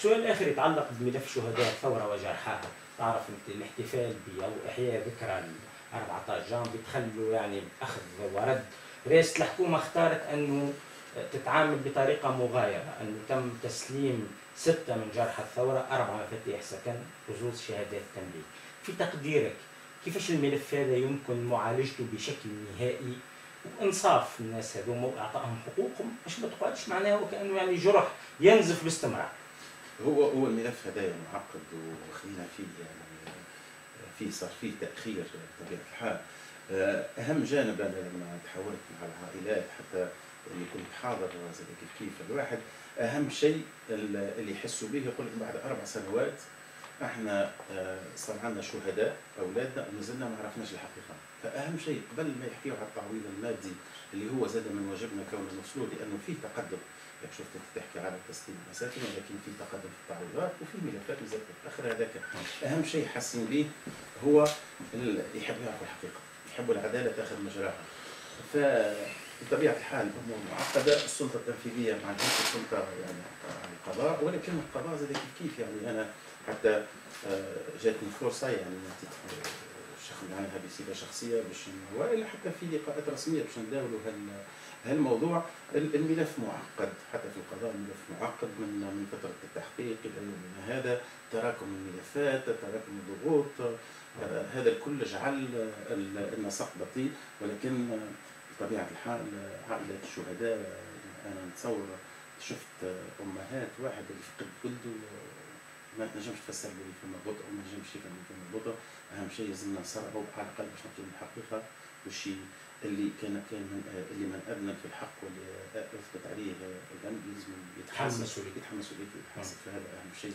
سؤال آخر يتعلق بملف شهداء الثورة وجرحاها. تعرف أنت الاحتفال أو إحياء ذكرى 14 جان بتخلوا يعني أخذ ورد. رئاسة الحكومة اختارت أنه تتعامل بطريقة مغايرة، أنه تم تسليم 6 من جرحى الثورة 4 مفاتيح سكن وزوز شهادات تمليك. في تقديرك كيفاش الملف هذا يمكن معالجته بشكل نهائي وانصاف الناس هذوما واعطائهم حقوقهم باش ما تقعدش معناها وكانه يعني جرح ينزف باستمرار؟ هو الملف هذايا معقد وخلينا فيه يعني صار فيه تاخير بطبيعه الحال. اهم جانب انا لما تحاورت مع العائلات حتى اللي كنت حاضر زي كيف الواحد، اهم شيء اللي يحسوا به يقول لك بعد 4 سنوات احنا صار عندنا شهداء اولادنا مازلنا ما عرفناش الحقيقه. فاهم شيء قبل ما يحكيوا على التعويض المادي اللي هو زاد من واجبنا كون نوصلوا، لانه فيه تقدم. يعني شفت تحكي على تسليم المساكن، ولكن في تقدم في التعويضات وفي ملفات مازالت تتاخر. هذاك اهم شيء حاسين به هو يحبوا يعرفوا الحقيقه، يحبوا العداله تاخذ مجراها. فبطبيعه الحال الامور معقده. السلطه التنفيذيه ما عندهاش السلطه يعني على القضاء، ولكن القضاء زاد كيف يعني انا حتى جاتني فرصه يعني عنها بصفه شخصيه باش والا حتى في لقاءات رسميه باش نداولوا هالموضوع. الملف معقد حتى في القضاء، الملف معقد من فتره التحقيق الى يومنا هذا، تراكم الملفات، تراكم الضغوط، هذا الكل جعل النسق بطيء. ولكن بطبيعه الحال عائله الشهداء انا نتصور شفت امهات واحد اللي فقد ولده ما تنجمش تفسر لي فما بطء او ما تنجمش تفهم لي فما بطء. اهم شيء لازمنا نسرعوا على الاقل باش نعطيو الحقيقه، والشيء اللي كان اللي من اذنب في الحق واللي اثبت عليه الذنب لازم يتحمل مسؤوليته ويتحاسب. فهذا اهم شيء.